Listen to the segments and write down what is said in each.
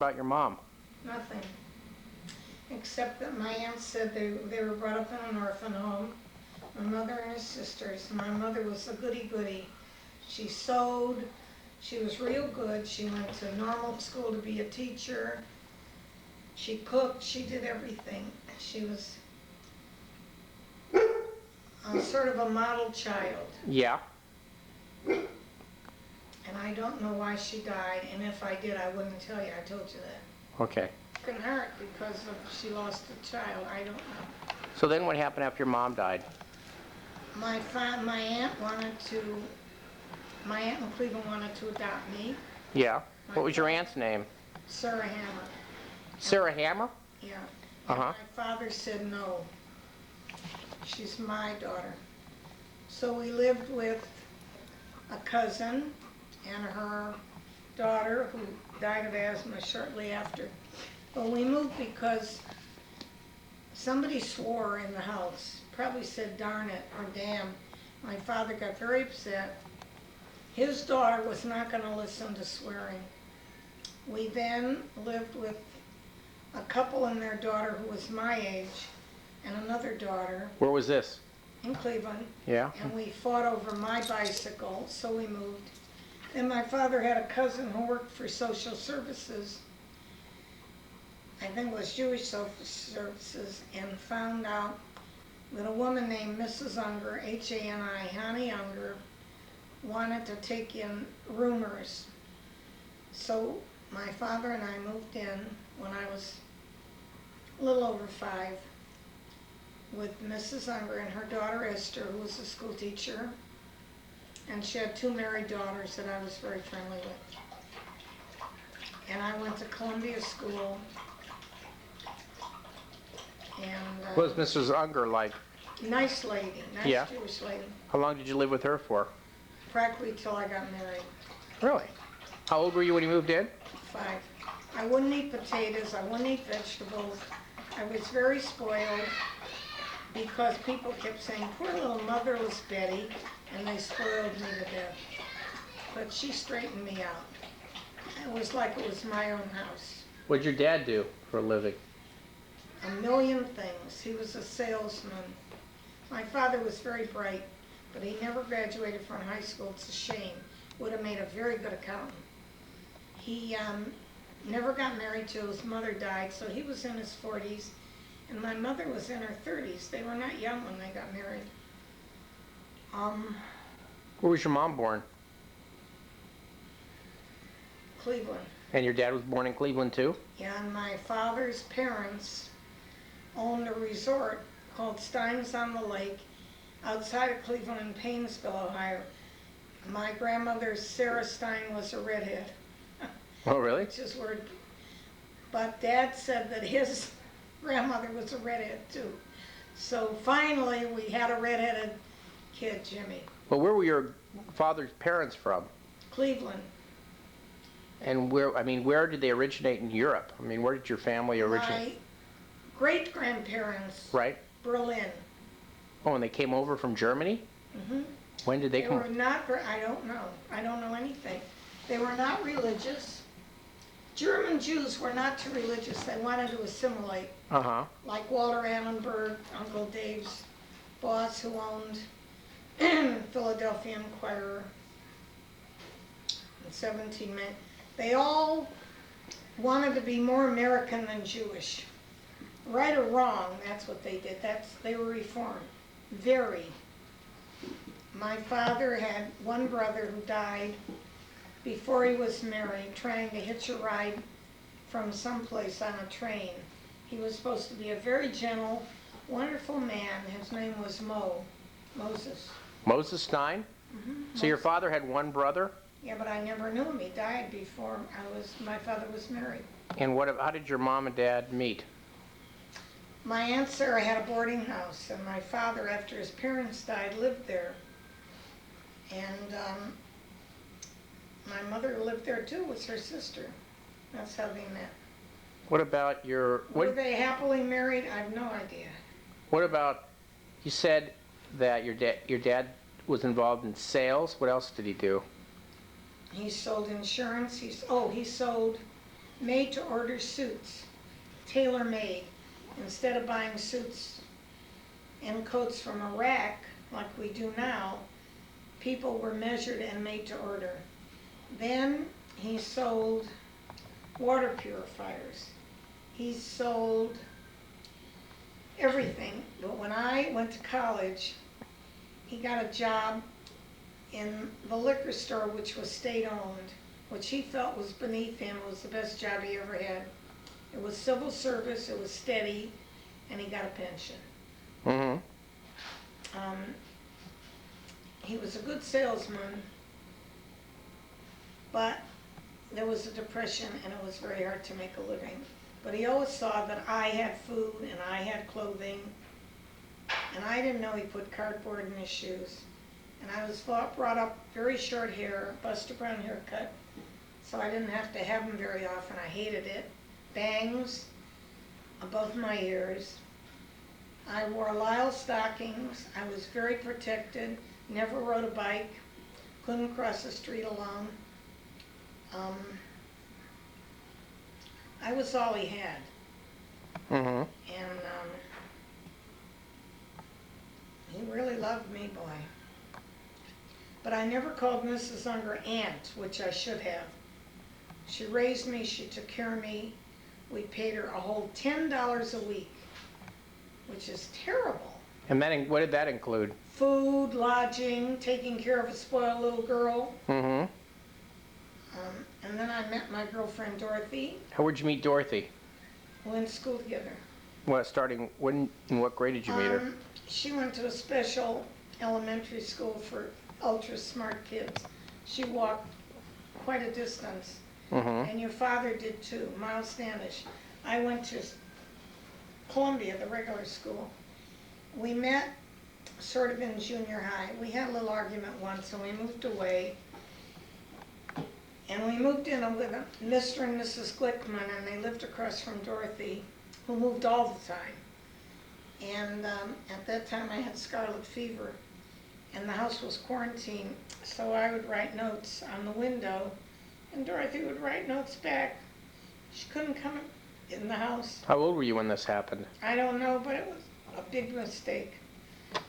About your mom? Nothing. Except that my aunt said they were brought up in an orphan home. My mother and his sisters. My mother was a goody-goody. She sewed. She was real good. She went to normal school to be a teacher. She cooked. She did everything. She was sort of a model child. Yeah. And I don't know why she died. And if I did, I wouldn't tell you. I told you that. Okay. Broken heart because she lost a child. I don't know. So then what happened after your mom died? My aunt in Cleveland wanted to adopt me. Yeah. What was your aunt's name? Sarah Hammer. Sarah Hammer? Yeah. And Uh-huh. my father said no. She's my daughter. So we lived with a cousin and her daughter who died of asthma shortly after. But we moved because somebody swore in the house. Probably said darn it or damn. My father got very upset. His daughter was not going to listen to swearing. We then lived with a couple and their daughter who was my age and another daughter Where was this? in Cleveland. Yeah. And we fought over my bicycle, so we moved. Then my father had a cousin who worked for social services, I think it was Jewish social services, and found out that a woman named Mrs. Unger, H-A-N-I, Honey Unger, wanted to take in roomers. So my father and I moved in when I was a little over 5 with Mrs. Unger and her daughter Esther, who was a school teacher. And she had 2 married daughters that I was very friendly with. And I went to Columbia School. And What was Mrs. Unger like? nice lady, nice Yeah. Jewish lady. How long did you live with her for? Practically till I got married. Really? How old were you when you moved in? 5. I wouldn't eat potatoes. I wouldn't eat vegetables. I was very spoiled because people kept saying, poor little motherless Betty, and they spoiled me to death. But she straightened me out. It was like it was my own house. What did your dad do for a living? A million things. He was a salesman. My father was very bright, but he never graduated from high school. It's a shame. Would have made a very good accountant. He never got married till his mother died, so he was in his 40s, and my mother was in her 30s. They were not young when they got married. Where was your mom born? Cleveland. And your dad was born in Cleveland too? Yeah, and my father's parents owned a resort called Stein's on the Lake outside of Cleveland in Paynesville, Ohio. My grandmother, Sarah Stein, was a redhead. Oh, really? Which is weird. But Dad said that his grandmother was a redhead too. So finally we had a redheaded kid, Jimmy. Well, where were your father's parents from? Cleveland. And where did they originate in Europe? I mean, where did your family originate? My great-grandparents, Right? Berlin. Oh, and they came over from Germany? Mm-hmm. When did they They come? were not, I don't know. I don't know anything. They were not religious. German Jews were not too religious. They wanted to assimilate. Uh-huh. Like Walter Annenberg, Uncle Dave's boss who owned Philadelphia Inquirer and 17 men. They all wanted to be more American than Jewish. Right or wrong, that's what they did. They were reformed. Very. My father had one brother who died before he was married, trying to hitch a ride from someplace on a train. He was supposed to be a very gentle, wonderful man. His name was Moses. Moses Stein? Mm-hmm. So your father had one brother? Yeah, but I never knew him. He died before my father was married. And how did your mom and dad meet? My Aunt Sarah had a boarding house, and my father, after his parents died, lived there. And my mother lived there too with her sister. That's how they met. What about Were they happily married? I have no idea. What about, you said that your dad was involved in sales. What else did he do? He sold insurance. He sold made-to-order suits, tailor-made. Instead of buying suits and coats from a rack like we do now, people were measured and made to order. Then he sold water purifiers. He sold everything. But when I went to college, he got a job in the liquor store, which was state-owned, which he felt was beneath him. It was the best job he ever had. It was civil service, it was steady, and he got a pension. Mm-hmm. He was a good salesman, but there was a depression and it was very hard to make a living. But he always saw that I had food and I had clothing, and I didn't know he put cardboard in his shoes. And I was brought up very short hair, Buster Brown haircut, so I didn't have to have them very often. I hated it. Bangs above my ears. I wore Lyle stockings. I was very protected, never rode a bike, couldn't cross the street alone. I was all he had. Mm-hmm. And he really loved me, boy. But I never called Mrs. Unger aunt, which I should have. She raised me, she took care of me. We paid her a whole $10 a week, which is terrible. And that, what did that include? Food, lodging, taking care of a spoiled little girl. Mm-hmm. And then I met my girlfriend Dorothy. How would you meet Dorothy? We went to school together. Well, starting, when, in what grade did you meet her? She went to a special elementary school for ultra smart kids. She walked quite a distance. Mm-hmm. And your father did too, Miles Standish. I went to Columbia, the regular school. We met sort of in junior high. We had a little argument once and we moved away. And we moved in with Mr. and Mrs. Glickman, and they lived across from Dorothy, who moved all the time. And at that time I had scarlet fever, and the house was quarantined, so I would write notes on the window, and Dorothy would write notes back. She couldn't come in the house. How old were you when this happened? I don't know, but it was a big mistake.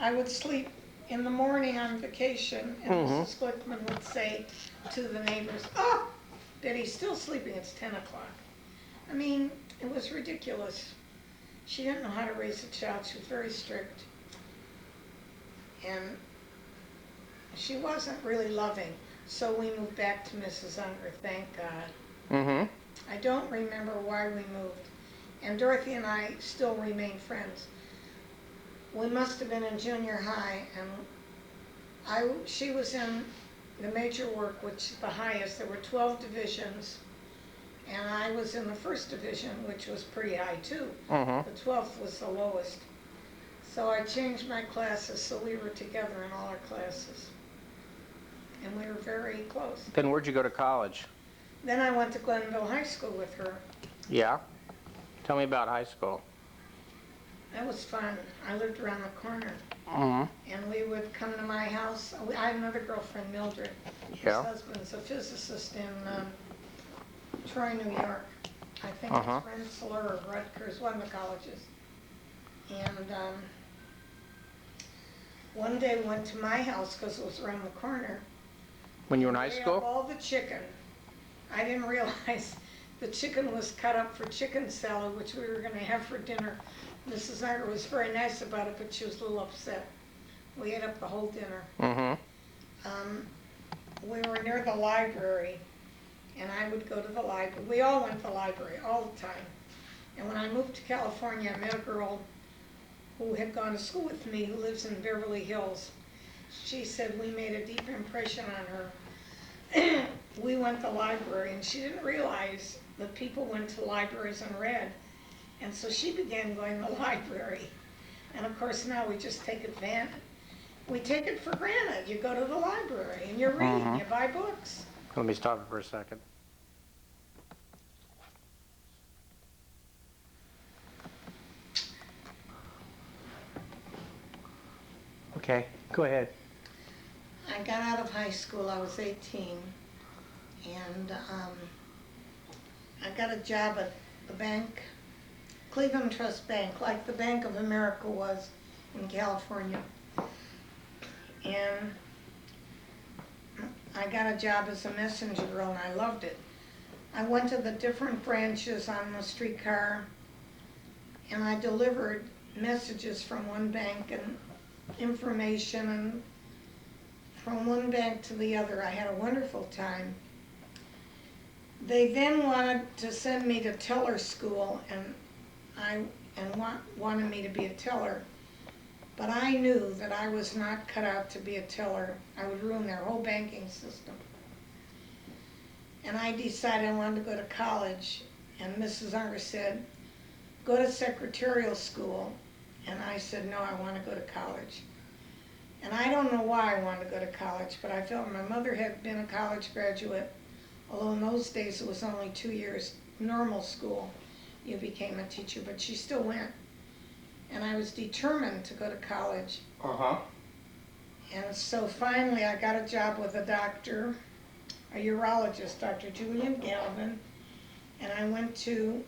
I would sleep in the morning on vacation, and Mrs. Glickman would say to the neighbors, "Oh, Betty's still sleeping, it's 10 o'clock. I mean, it was ridiculous. She didn't know how to raise a child. She was very strict. And she wasn't really loving. So we moved back to Mrs. Unger, thank God. Mm-hmm. I don't remember why we moved. And Dorothy and I still remain friends. We must have been in junior high, and she was in the major work, which is the highest. There were 12 divisions, and I was in the first division, which was pretty high too. Mm-hmm. The 12th was the lowest. So I changed my classes so we were together in all our classes. And we were very close. Then where'd you go to college? Then I went to Glenville High School with her. Yeah? Tell me about high school. That was fun. I lived around the corner. Mm-hmm. And we would come to my house. I had another girlfriend, Mildred. Yeah. His husband's a physicist in Troy, New York. I think it's Rensselaer or Rutgers, one of the colleges. And one day we went to my house because it was around the corner. When you were in high We had school? all the chicken. I didn't realize the chicken was cut up for chicken salad, which we were going to have for dinner. Mrs. Unger was very nice about it, but she was a little upset. We ate up the whole dinner. Mm-hmm. We were near the library, and I would go to the library. We all went to the library all the time. And when I moved to California, I met a girl who had gone to school with me who lives in Beverly Hills. She said we made a deep impression on her. We went to the library, and she didn't realize that people went to libraries and read. And so she began going to the library. And of course now we just take advantage. We take it for granted. You go to the library and you're reading, you buy books. Let me stop it for a second. Okay, go ahead. I got out of high school, I was 18. And I got a job at the bank, Cleveland Trust Bank, like the Bank of America was in California. And I got a job as a messenger girl and I loved it. I went to the different branches on the streetcar and I delivered messages from one bank and information and from one bank to the other. I had a wonderful time. They then wanted to send me to teller school and wanted me to be a teller. But I knew that I was not cut out to be a teller. I would ruin their whole banking system. And I decided I wanted to go to college. And Mrs. Unger said, go to secretarial school. And I said, no, I want to go to college. And I don't know why I wanted to go to college, but I felt my mother had been a college graduate, although in those days it was only 2 years normal school. You became a teacher, but she still went. And I was determined to go to college. Uh-huh. And so finally I got a job with a doctor, a urologist, Dr. Julian Galvin, and I went to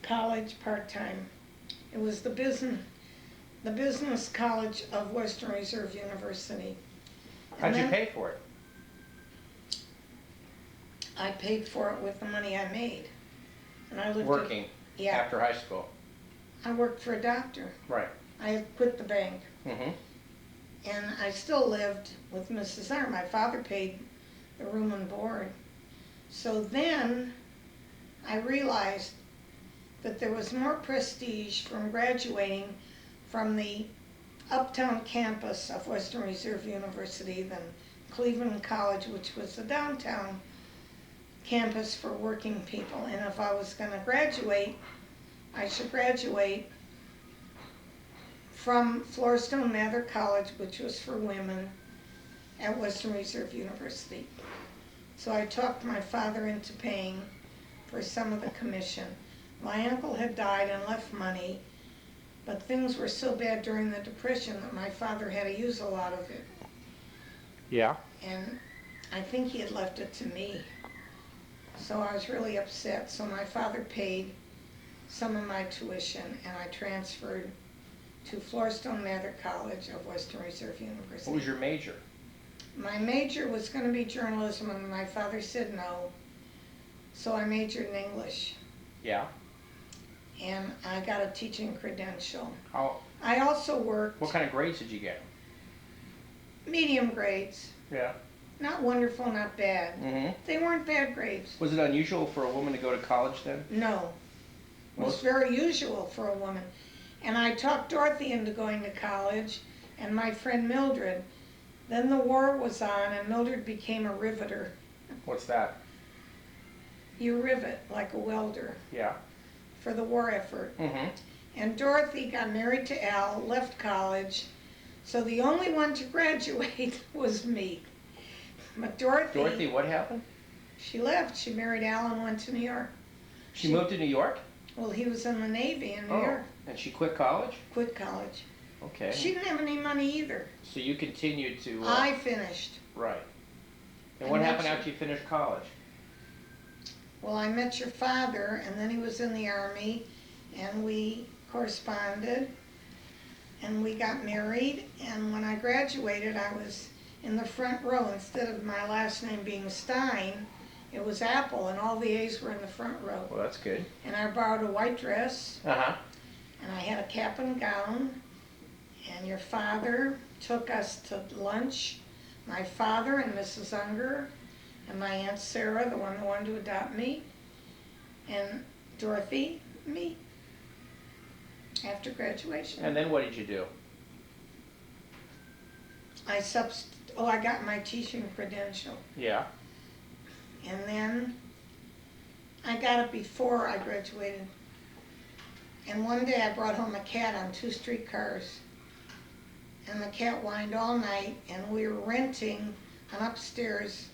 college part-time. It was the business college of Western Reserve University. How'd you pay for it? I paid for it with the money I made. And I lived Working yeah. after high school. I worked for a doctor. Right. I had quit the bank. Mm-hmm. And I still lived with Mrs. R. My father paid the room and board. So then I realized that there was more prestige from graduating from the uptown campus of Western Reserve University than Cleveland College, which was the downtown campus for working people. And if I was going to graduate, I should graduate from Floorstone Mather College, which was for women, at Western Reserve University. So I talked my father into paying for some of the commission. My uncle had died and left money, but things were so bad during the Depression that my father had to use a lot of it. Yeah. And I think he had left it to me. So I was really upset. So my father paid some of my tuition and I transferred to Floorstone Mather College of Western Reserve University. What was your major? My major was going to be journalism and my father said no. So I majored in English. Yeah. And I got a teaching credential. How? I also worked What kind of grades did you get? medium grades. Yeah. Not wonderful, not bad. Mm-hmm. They weren't bad grades. Was it unusual for a woman to go to college then? No. It was very usual for a woman. And I talked Dorothy into going to college and my friend Mildred. Then the war was on and Mildred became a riveter. What's that? You rivet like a welder Yeah. for the war effort. Mm-hmm. And Dorothy got married to Al, left college, so the only one to graduate was me. But Dorothy, what happened? she left. She married Al and went to New York. She moved to New York? Well, he was in the Navy in New York. And she quit college? Quit college. Okay. She didn't have any money either. So you continued to... I finished. Right. And I what met happened you. after you finished college? Well, I met your father, and then he was in the Army, and we corresponded, and we got married, and when I graduated, I was in the front row. Instead of my last name being Stein, it was Appel, and all the A's were in the front row. Well, that's good. And I borrowed a white dress, Uh-huh. and I had a cap and gown, and your father took us to lunch. My father and Mrs. Unger, and my Aunt Sarah, the one who wanted to adopt me, and Dorothy, me, after graduation. And then what did you do? I got my teaching credential. Yeah. And then I got it before I graduated. And one day I brought home a cat on 2 streetcars. And the cat whined all night, and we were renting an upstairs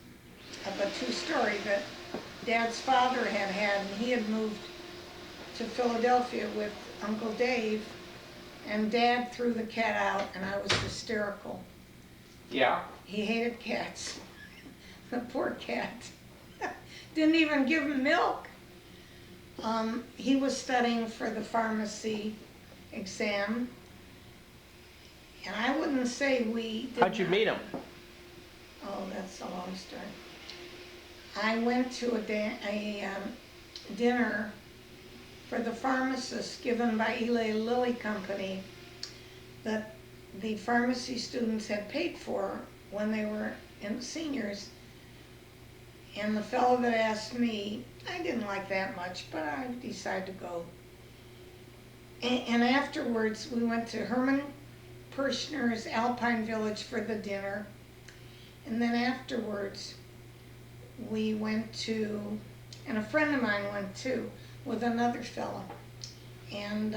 of a 2-story that Dad's father had, and he had moved to Philadelphia with Uncle Dave, and Dad threw the cat out, and I was hysterical. Yeah. He hated cats. The poor cat. Didn't even give him milk. He was studying for the pharmacy exam. And I wouldn't say we did How'd you not- meet him? Oh, that's a long story. I went to a dinner for the pharmacists given by Eli Lilly Company that the pharmacy students had paid for when they were in seniors. And the fellow that asked me, I didn't like that much, but I decided to go. And afterwards, we went to Herman Kirshner's Alpine Village for the dinner. And then afterwards, we went to, and a friend of mine went too, with another fellow. And